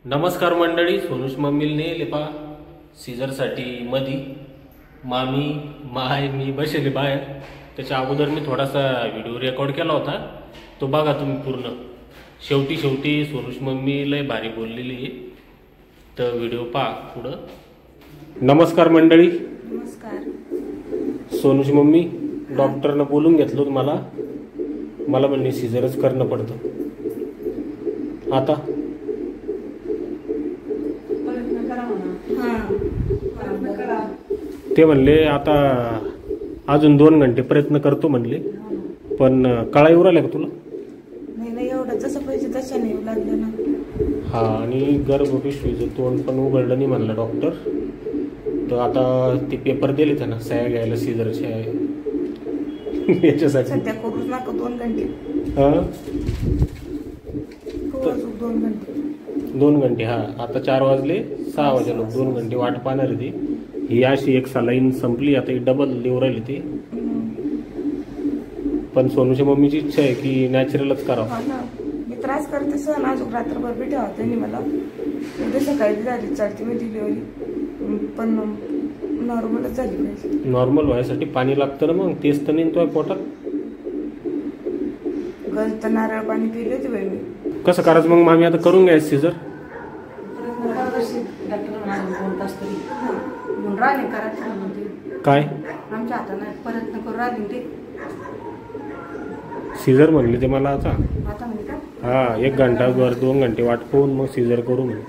नमस्कार मंडळी, सोनूश मम्मीला नेले पा सीझरसाठी मधी मामी माय मी बसले बाहेर. त्याच्या अगोदर मी थोडासा व्हिडिओ रेकॉर्ड केला होता, तो बघा तुम्ही पूर्ण. शेवटी सोनूश मम्मी लय भारी बोललेली आहे, तर व्हिडिओ पहा पुढं. नमस्कार मंडळी. नमस्कार. सोनूश मम्मी, डॉक्टरनं बोलून घेतलं तुम्हाला, मला म्हणणे सीझरच करणं पडतं. आता ते म्हणले आता अजून 2 घंटे प्रयत्न करतो म्हणले, पण कळा येऊ राहिला का तुला? नाही एवढं जसं पाहिजे तसं नाही लागलं ना. हा, आणि गर्भपिशवीचं तोंड पण उघडलं नाही म्हणलं डॉक्टर. तर आता ते पेपर दिले त्यांना सह्या घ्यायला सीझरच्या याच्यासाठी. सध्या करूच नका 2 घंटे. हा 2 घंटे 2 घंटे. हा, आता 4 वाजले, 6 वाजले, 2 घंटे वाट पाहणार ती. ही अशी एक सलाईन संपली, आता ही डबल देऊ राहिली ती. पण सोनूच्या मम्मीची इच्छा आहे की नॅचरलच करावं. मी त्रास करते सण, अजून रात्रभर बी ठेवा त्यांनी मला. उद्या सकाळी झाली चढती मी डिलिव्हरी, पण नॉर्मलच झाली पाहिजे. नॉर्मल व्हायसाठी पाणी लागतं ना, मग तेच तर नाही तो पोटात. गज तर नारळ पाणी पिले होते बाई मी. कसं करायचं मग मामी? आता करून घ्यायचं सीझर. काय आमच्या हाताने प्रयत्न करू राहिले ते. सीझर म्हणले ते मला आता. आता म्हणजे का? हा, 1 घंटा 2 घंटे वाट पाहून मग सीझर करू म्हणे.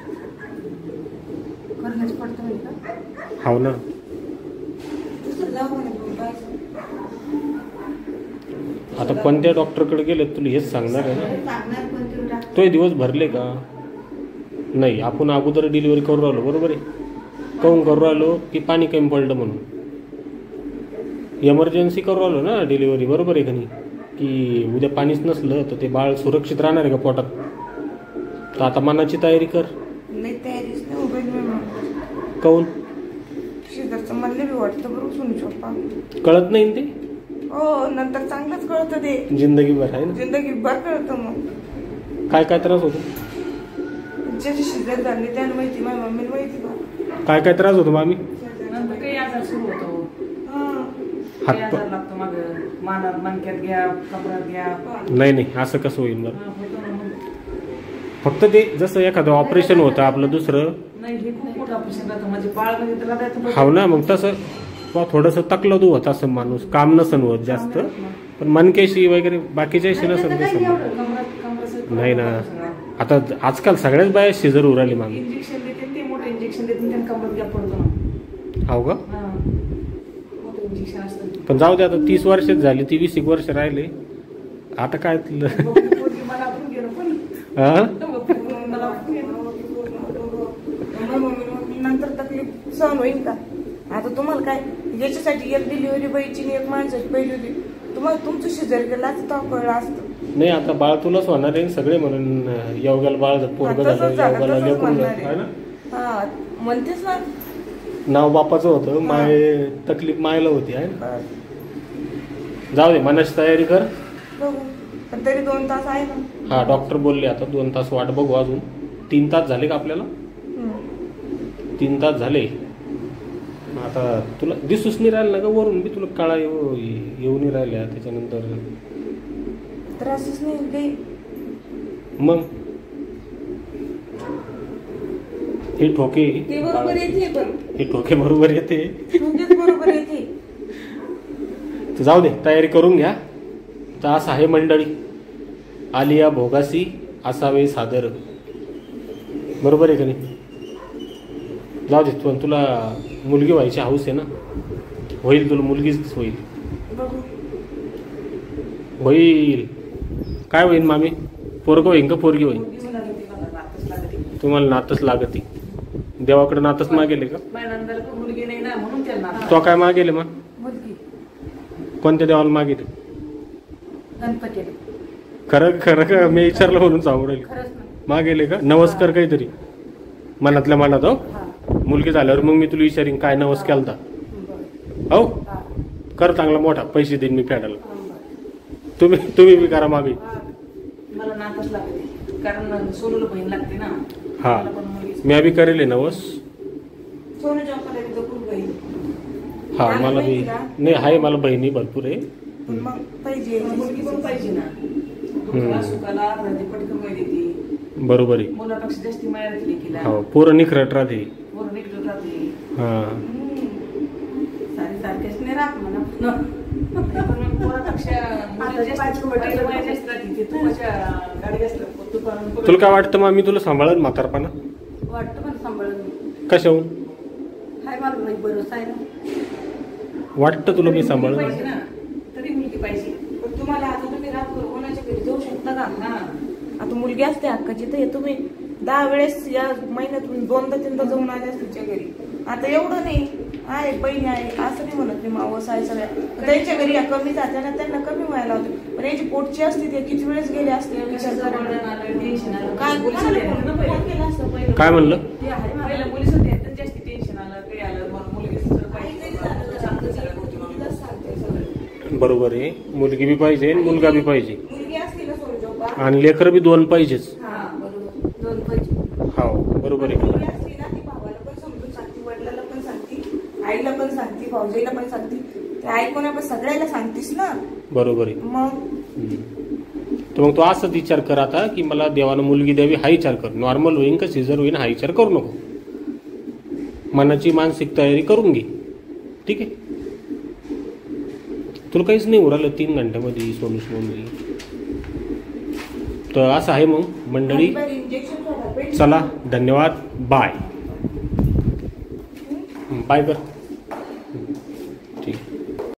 करणंच पडतं म्हणजे का? हाव ना. आता कोणत्या डॉक्टरकडे गेले तुला हेच सांगणार आहे ना? तो दिवस भरले का? नाही, आपण अगोदर डिलिव्हरी करू राहिलो, बरोबर आहे. काहून करू राहिलो की पाणी कमी पडलं म्हणून. इमर्जन्सी करू राहिलो ना डिलिव्हरी, बरोबर आहे का नाही? की उद्या पाणीच नसलं तर ते बाळ सुरक्षित राहणार आहे का पोटात? तर आता मनाची तयारी कर. नाही तयारीच नाही उभे मी. काहून? शेजारचं म्हणले बी वाटतं बरोबर सुनू पप्पा. कळत नाही ते? हो, नंतर चांगलंच कळतं ते. जिंदगीभर आहे ना, जिंदगीभर कळतं. मग काय काय त्रास होतो? ज्याची शिजर झाली त्याला माहिती, माझ्या मम्मीला माहिती का काय काय त्रास होतो मामी? नंतर काही आजार सुरू होतो. हात आजार लागतो, मग मानात मणक्यात घ्या, कमरात घ्या. नाही असं कसं होईल बरं? फक्त ते जसं एखादं ऑपरेशन होतं आपलं दुसरं. नाही, हे खूप मोठं ऑपरेशन राहतं. म्हणजे बाळ म्हणजे त्याला द्यायचं. हाव ना, मग तसं थोडंसं तकलदू होत असं माणूस, काम नसन होत जास्त, पण मनकेशी वगैरे बाकीच्याशी नसन तसं. नाही ना, आता आजकाल सगळ्याच बाया सीझर होऊ राहिली मामी. इंजेक्शन देते ते, मोठं इंजेक्शन देते, त्यांना कमरात घ्या पडतो. हाव का? मोठं इंजेक्शन असतं. पण जाऊ दे, आता 30 वर्षच झाली, 20 वर्ष राहिले आता काय तुला. मला आपण गेलो पण नंतर तकलीफ सहन होईल का? आता तुम्हाला काय याच्यासाठी एक डिलिव्हरी बाईची एक माणसाची पहिली होती, तुम्हाला तुमचं शिजर गेला असतं कळलं असतं. नाही, आता बाळ तुलाच होणार आहे सगळे म्हणून. योगाला बाळ पोरगं झालं, योगाला लेकरू झालं. हा म्हणतेच ना, नाव बापाचं होतं, माय तकलीफ मायला होती आहे. जाऊ दे, मनाची तयारी कर. बघू, पण तरी 2 तास आहे ना. हा, डॉक्टर बोलले आता 2 तास वाट बघू. अजून 3 तास झाले का आपल्याला? 3 तास झाले. आता तुला दिसूच नाही राहिलं ना का वरून बी? तुला काळा येऊ नाही राहिल्या त्याच्यानंतर त्रासच नाही काही. मग हे ठोके ते बरोबर येते, पण हे ठोके बरोबर येते, बरोबर येते. तर जाऊ दे, तयारी करून घ्या. तर असं आहे मंडळी, आलिया भोगासी असावे सादर, बरोबर आहे का नाही? जाऊ दे, पण तुला मुलगी व्हायची हौस आहे ना? होईल, तुला मुलगीच होईल. होईल. काय होईल मामी? पोरगं होईन का पोरगी होईल? तुम्हाला नातच लागते. देवाकडे नातच मागेले का? मुलगी नाही ना, म्हणून त्यांना. तो काय मागेले मग? मुलगी कोणत्या देवाला मागेले? गणपती. खरं खरं का? मी विचारलं म्हणून सांगू राहील. मागेले का? नवस्कार काहीतरी मनातल्या मनात. हो, मुलगी झाल्यावर मग मी तुला विचारीन काय नवस केलता. हो, कर चांगला मोठा, पैसे देईन मी फेडायला. तुम्ही बी करा मामी. मला नातच लागते, कारण सोनूला बहीण लागते ना. हा. मला पण मी अभी करेल नवस. सोनू चौकाला तिथं खूप बाई. हा मला मला माहिती बी का? नाही आहे, मला बहिणी भरपूर आहे. पण मग पाहिजे मुलगी पण पाहिजे ना. दुःखाला सुखाला म्हणजे पटकन वेळ देते. बरोबर आहे. मुलापेक्षा जास्ती माया राहते लेकीला. हो पोरं निखरट राहते. पोरं निघत राहते. हा सारी सारखेच नाही राहत म्हणा. पण मग पोरापेक्षा मुली जास्त पहिलं माया जास्त राहते. ते तुपाच्या गाडी असतात. तुपाला तुला काय वाटतं मग मी तुला सांभाळन म्हातारपणा? वाटतं मला सांभाळून. कशाहून हाय मला नाही भरोसा आहे ना. वाटतं तुला मी सांभाळन? पाहिजे ना. तरी मुलगी पाहिजे. पण तुम्हाला आता तुम्ही रात्र कोणाच्या घरी जाऊ शकता का? हा. आता मुलगी असते हक्काची तर तुम्ही 10 वेळेस या महिन्यातून 2दा-3दा जाऊन आले असते तिच्या घरी. आता एवढं नाही आहे, बहीण आहे असं नाही म्हणत नाही. मावस आहे सगळ्या त्यांच्या घरी या कमी जात्या ना, त्यांना कमी व्हायला होते. पण याची पोटची असते ते किती वेळेस गेले असते विचार करायला. टेन्शन आलं. काय कोणाला फोन केला असतं पहिलं. काय म्हणलं? ते आहे मला. पहिलं मुलीच होते तर जास्त टेन्शन आलं. काही आलं मग मुलगीचं सगळं पाहिजे. सांगते सगळ्या गोष्टी मग. तिलाच सांगते सगळं. बरोबर आहे. मुलगी बी पाहिजे आणि मुलगा बी पाहिजे मुलगी असती ना सोनू चौका. आणि लेकर बी 2 पाहिजेच. हा बरोबर 2 पाहिजे. हो बरोबर आहे. मुलगी असली ना ती भावाला पण समजून सांगते, वडिलाला पण सांगते, आईला पण सांगते, भाऊजीला पण सांगते. ते ऐकून पण सगळ्याला सांगतेस ना. बरोबर आहे. मग तर मग तू असंच विचार कर आता की मला देवानं मुलगी द्यावी हा विचार कर. नॉर्मल होईन का सिझर होईन हा विचार करू नको. मनाची मानसिक तयारी करून घे. ठीक आहे. तुला काहीच नाही उरालं 3 घंट्यामध्ये सोनूस मम्मी. तर असं आहे मग मंडळी. इंजेक्शन चला धन्यवाद. बाय बाय कर.